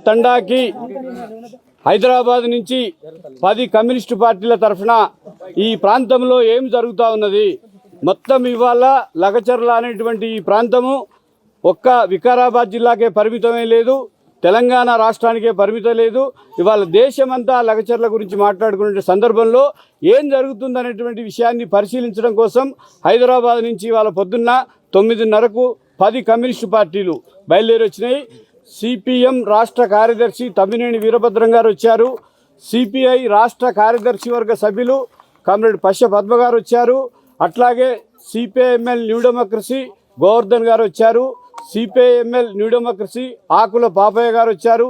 తండాకి హైదరాబాద్ నుంచి 10 కమ్యూనిస్టు పార్టీల తరఫున ఈ ప్రాంతంలో ఏం జరుగుతూ ఉన్నది, మొత్తం ఇవాళ లగచర్ల అనేటువంటి ఈ ప్రాంతము ఒక్క వికారాబాద్ జిల్లాకే పరిమితమే లేదు, తెలంగాణ రాష్ట్రానికే పరిమితం లేదు. ఇవాళ దేశమంతా లగచర్ల గురించి మాట్లాడుకునే సందర్భంలో ఏం జరుగుతుందనేటువంటి విషయాన్ని పరిశీలించడం కోసం హైదరాబాద్ నుంచి ఇవాళ పొద్దున్న 9:30కు 10 కమ్యూనిస్టు పార్టీలు బయలుదేరి వచ్చినాయి. సిపిఎం రాష్ట్ర కార్యదర్శి తమ్మినేని వీరభద్రం గారు వచ్చారు. సిపిఐ రాష్ట్ర కార్యదర్శి వర్గ సభ్యులు కామ్రేడ్ పశ్య పద్మ గారు వచ్చారు. అట్లాగే సిపిఐఎంఎల్ న్యూ డెమోక్రసీ గోవర్ధన్ గారు వచ్చారు. సిపిఐఎంఎల్ న్యూ డెమోక్రసీ ఆకుల పాపయ్య గారు వచ్చారు.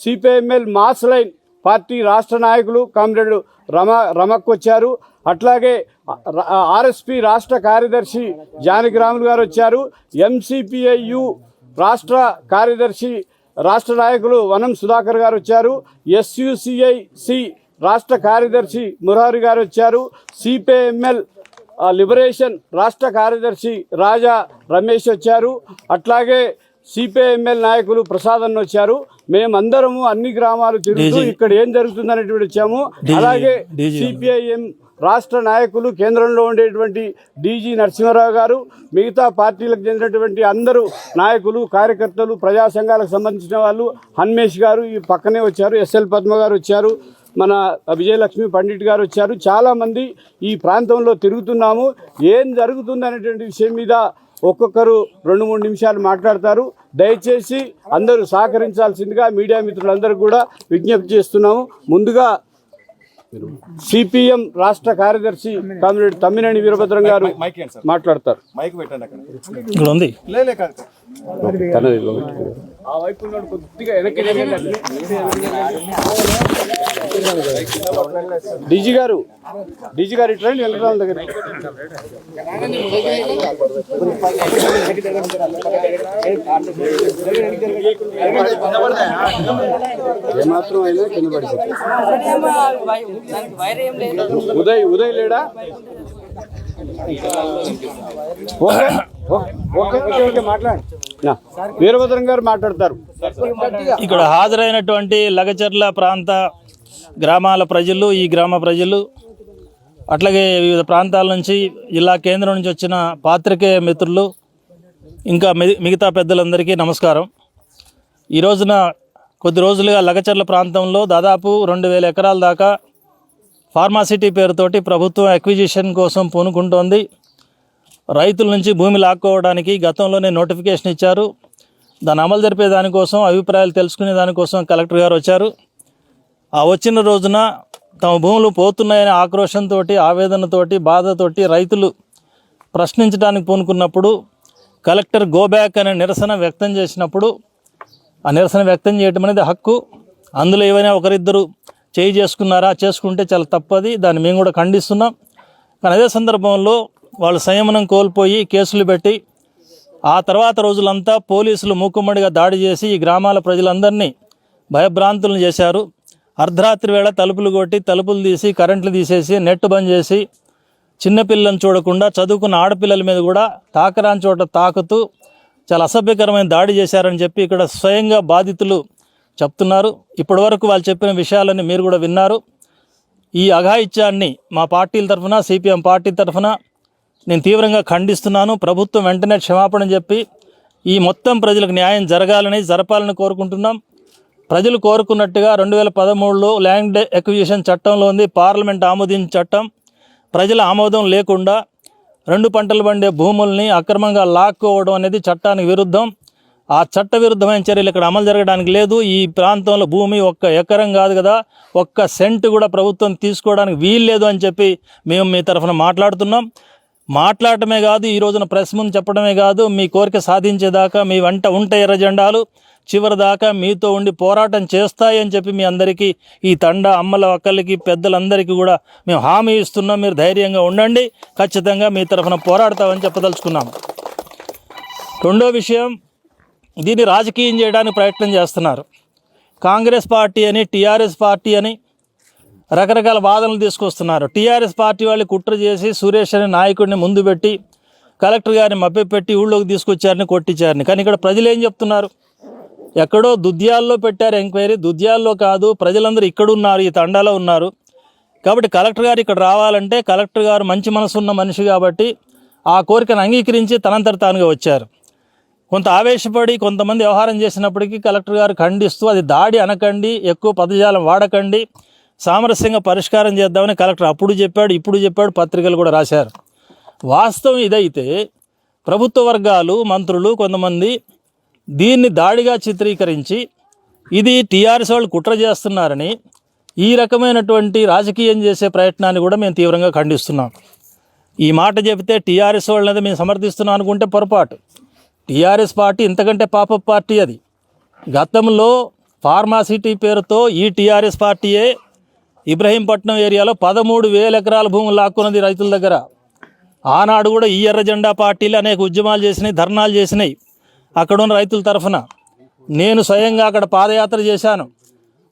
సిపిఐఎంఎల్ మాస్ లైన్ పార్టీ రాష్ట్ర నాయకులు కామ్రేడ్ రమక్ వచ్చారు. అట్లాగే ఆర్ఎస్పి రాష్ట్ర కార్యదర్శి జానకిరాములు గారు వచ్చారు. ఎంసిపిఐయు రాష్ట్ర కార్యదర్శి రాష్ట్ర నాయకులు వనం సుధాకర్ గారు వచ్చారు. ఎస్యుసిఐసి రాష్ట్ర కార్యదర్శి మురారి గారు వచ్చారు. సిపిఐఎంఎల్ లిబరేషన్ రాష్ట్ర కార్యదర్శి రాజా రమేష్ వచ్చారు. అట్లాగే సిపిఐఎంఎల్ నాయకులు ప్రసాద్ అన్న వచ్చారు. మేమందరము అన్ని గ్రామాలు తిరుగుతూ ఇక్కడ ఏం జరుగుతుందనేటువంటి వచ్చాము. అలాగే సిపిఐఎం రాష్ట్ర నాయకులు కేంద్రంలో ఉండేటువంటి డీజీ నరసింహారావు గారు, మిగతా పార్టీలకు చెందినటువంటి అందరూ నాయకులు కార్యకర్తలు ప్రజా సంఘాలకు సంబంధించిన వాళ్ళు హన్మేష్ గారు ఈ పక్కనే వచ్చారు. ఎస్ఎల్ పద్మ గారు వచ్చారు. మన విజయలక్ష్మి పండిట్ గారు వచ్చారు. చాలామంది ఈ ప్రాంతంలో తిరుగుతున్నాము. ఏం జరుగుతుంది అనేటువంటి విషయం మీద ఒక్కొక్కరు 2-3 నిమిషాలు మాట్లాడతారు. దయచేసి అందరూ సహకరించాల్సిందిగా మీడియా మిత్రులందరూ కూడా విజ్ఞప్తి చేస్తున్నాము. ముందుగా సిపిఎం రాష్ట్ర కార్యదర్శి కామ్రేడ్ తమ్మినేని వీరభద్రం గారు మాట్లాడతారు. డీజీ గారు ఇట్లా వెళ్ళడం దగ్గర ఏమాత్రం అయినా కింద పడిపోతుంది. ఉదయ్ లేడా? మాట్లాడు. వీరభద్రం గారు మాట్లాడతారు. ఇక్కడ హాజరైనటువంటి లగచర్ల ప్రాంత గ్రామాల ప్రజలు, ఈ గ్రామ ప్రజలు, అట్లాగే వివిధ ప్రాంతాల నుంచి జిల్లా కేంద్రం నుంచి వచ్చిన పాత్రికేయ మిత్రులు, ఇంకా మిగతా పెద్దలందరికీ నమస్కారం. ఈ రోజున కొద్ది రోజులుగా లగచర్ల ప్రాంతంలో దాదాపు 2000 ఎకరాల దాకా ఫార్మాసిటీ పేరుతోటి ప్రభుత్వం అక్విజిషన్ కోసం పూనుకుంటోంది. రైతుల నుంచి భూమి లాక్కోవడానికి గతంలోనే నోటిఫికేషన్ ఇచ్చారు. దాన్ని అమలు జరిపే దానికోసం, అభిప్రాయాలు తెలుసుకునే దానికోసం కలెక్టర్ గారు వచ్చారు. ఆ వచ్చిన రోజున తమ భూములు పోతున్నాయనే ఆక్రోషంతో, ఆవేదనతోటి, బాధతోటి రైతులు ప్రశ్నించడానికి పూనుకున్నప్పుడు కలెక్టర్ గోబ్యాక్ అనే నిరసన వ్యక్తం చేసినప్పుడు, ఆ నిరసన వ్యక్తం చేయడం అనేది హక్కు. అందులో ఏవైనా ఒకరిద్దరు చేసుకున్నారా, చేసుకుంటే చాలా తప్పది, దాన్ని మేము కూడా ఖండిస్తున్నాం. కానీ అదే సందర్భంలో వాళ్ళు సంయమనం కోల్పోయి కేసులు పెట్టి ఆ తర్వాత రోజులంతా పోలీసులు మూకుమ్మడిగా దాడి చేసి ఈ గ్రామాల ప్రజలందరినీ భయభ్రాంతులను చేశారు. అర్ధరాత్రి వేళ తలుపులు కొట్టి, తలుపులు తీసి, కరెంట్లు తీసేసి, నెట్ బంద్ చేసి, చిన్నపిల్లలను చూడకుండా చదువుకున్న ఆడపిల్లల మీద కూడా తాకరాని చోట తాకుతూ చాలా అసభ్యకరమైన దాడి చేశారని చెప్పి ఇక్కడ స్వయంగా బాధితులు చెప్తున్నారు. ఇప్పటి వరకు వాళ్ళు చెప్పిన విషయాలని మీరు కూడా విన్నారు. ఈ అఘాయిత్యాన్ని మా పార్టీల తరఫున, సిపిఎం పార్టీ తరఫున నేను తీవ్రంగా ఖండిస్తున్నాను. ప్రభుత్వం వెంటనే క్షమాపణ చెప్పి ఈ మొత్తం ప్రజలకు న్యాయం జరపాలని కోరుకుంటున్నాం. ప్రజలు కోరుకున్నట్టుగా 2013లో ల్యాండ్ ఎక్విజిషన్ చట్టంలో ఉంది, పార్లమెంట్ ఆమోదించిన చట్టం. ప్రజల ఆమోదం లేకుండా 2 పంటలు పండే భూముల్ని అక్రమంగా లాక్కోవడం అనేది చట్టానికి విరుద్ధం. ఆ చట్ట విరుద్ధమైన చర్యలు ఇక్కడ అమలు జరగడానికి లేదు. ఈ ప్రాంతంలో భూమి 1 ఎకరం కాదు కదా, 1 సెంటు కూడా ప్రభుత్వం తీసుకోవడానికి వీల్లేదు అని చెప్పి మేము మీ తరఫున మాట్లాడటమే కాదు, ఈ రోజున ప్రెస్ ముందు చెప్పడమే కాదు, మీ కోరిక సాధించేదాకా మీ వెంట ఉంటే ఎర్ర జెండాలు చివరిదాకా మీతో ఉండి పోరాటం చేస్తాయని చెప్పి మీ అందరికీ, ఈ తండా అమ్మల అక్కలకి పెద్దలందరికీ కూడా మేము హామీ ఇస్తున్నాం. మీరు ధైర్యంగా ఉండండి, ఖచ్చితంగా మీ తరఫున పోరాడతామని చెప్పదలుచుకున్నాం. రెండో విషయం, దీన్ని రాజకీయం చేయడానికి ప్రయత్నం చేస్తున్నారు. కాంగ్రెస్ పార్టీ అని, టీఆర్ఎస్ పార్టీ అని రకరకాల వాదనలు తీసుకొస్తున్నారు. టీఆర్ఎస్ పార్టీ వాళ్ళు కుట్ర చేసి సురేష్ అనే నాయకుడిని ముందు పెట్టి కలెక్టర్ గారిని మభ్యపెట్టి ఊళ్ళోకి తీసుకొచ్చారని, కొట్టించారని. కానీ ఇక్కడ ప్రజలు ఏం చెప్తున్నారు? ఎక్కడో దుద్యాల్లో పెట్టారు ఎంక్వైరీ, దుద్యాల్లో కాదు, ప్రజలందరూ ఇక్కడ ఉన్నారు, ఈ తండాలో ఉన్నారు. కాబట్టి కలెక్టర్ గారు ఇక్కడ రావాలంటే కలెక్టర్ గారు మంచి మనసు ఉన్న మనిషి కాబట్టి ఆ కోరికను అంగీకరించి తనంతట తానుగా వచ్చారు. కొంత ఆవేశపడి కొంతమంది వ్యవహారం చేసినప్పటికీ కలెక్టర్ గారు ఖండిస్తూ అది దాడి అనకండి, ఎక్కువ పదజాలం వాడకండి, సామరస్యంగా పరిష్కారం చేద్దామని కలెక్టర్ అప్పుడు చెప్పాడు, ఇప్పుడు చెప్పాడు, పత్రికలు కూడా రాశారు. వాస్తవం ఇదైతే ప్రభుత్వ వర్గాలు, మంత్రులు కొంతమంది దీన్ని దాడిగా చిత్రీకరించి ఇది టీఆర్ఎస్ వాళ్ళు కుట్ర చేస్తున్నారని ఈ రకమైనటువంటి రాజకీయం చేసే ప్రయత్నాన్ని కూడా మేము తీవ్రంగా ఖండిస్తున్నాం. ఈ మాట చెబితే టీఆర్ఎస్ వాళ్ళని మేము సమర్థిస్తున్నాం అనుకుంటే పొరపాటు. టీఆర్ఎస్ పార్టీ ఇంతకంటే పాప పార్టీ. అది గతంలో ఫార్మాసిటీ పేరుతో ఈ టీఆర్ఎస్ పార్టీయే ఇబ్రహీంపట్నం ఏరియాలో 13,000 ఎకరాల భూములు లాక్కున్నది రైతుల దగ్గర. ఆనాడు కూడా ఈ ఎర్ర జెండా పార్టీలు అనేక ఉద్యమాలు చేసినాయి, ధర్నాలు చేసినాయి అక్కడున్న రైతుల తరఫున. నేను స్వయంగా అక్కడ పాదయాత్ర చేశాను.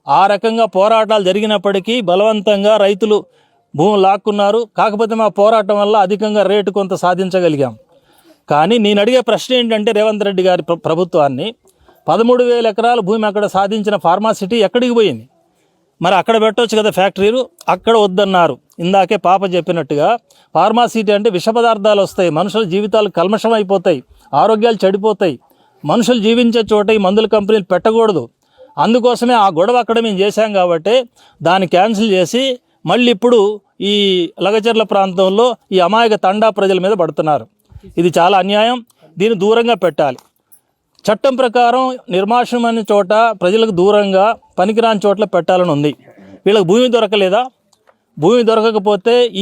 ఆ రకంగా పోరాటాలు జరిగినప్పటికీ బలవంతంగా రైతులు భూములు లాక్కున్నారు. కాకపోతే మా పోరాటం వల్ల అధికంగా రేటు కొంత సాధించగలిగాం. కానీ నేను అడిగే ప్రశ్న ఏంటంటే రేవంత్ రెడ్డి గారి ప్రభుత్వాన్ని 13,000 ఎకరాల భూమి అక్కడ సాధించిన ఫార్మాసిటీ ఎక్కడికి పోయింది? మరి అక్కడ పెట్టవచ్చు కదా ఫ్యాక్టరీలు, అక్కడ వద్దన్నారు. ఇందాకే పాప చెప్పినట్టుగా ఫార్మాసిటీ అంటే విష పదార్థాలు వస్తాయి, మనుషుల జీవితాలు కల్మషం అయిపోతాయి, ఆరోగ్యాలు చెడిపోతాయి. మనుషులు జీవించే చోట ఈ మందుల కంపెనీలు పెట్టకూడదు. అందుకోసమే ఆ గొడవ అక్కడ మేము చేశాం కాబట్టి దాన్ని క్యాన్సిల్ చేసి మళ్ళీ ఇప్పుడు ఈ లగచర్ల ప్రాంతంలో ఈ అమాయక తండా ప్రజల మీద పడుతున్నారు. ఇది చాలా అన్యాయం. దీన్ని దూరంగా పెట్టాలి. చట్టం ప్రకారం నిర్మానుష్యమైన చోట, ప్రజలకు దూరంగా పనికిరాని చోట్ల పెట్టాలని ఉంది. వీళ్ళకి భూమి దొరకలేదా? భూమి దొరకకపోతే ఈ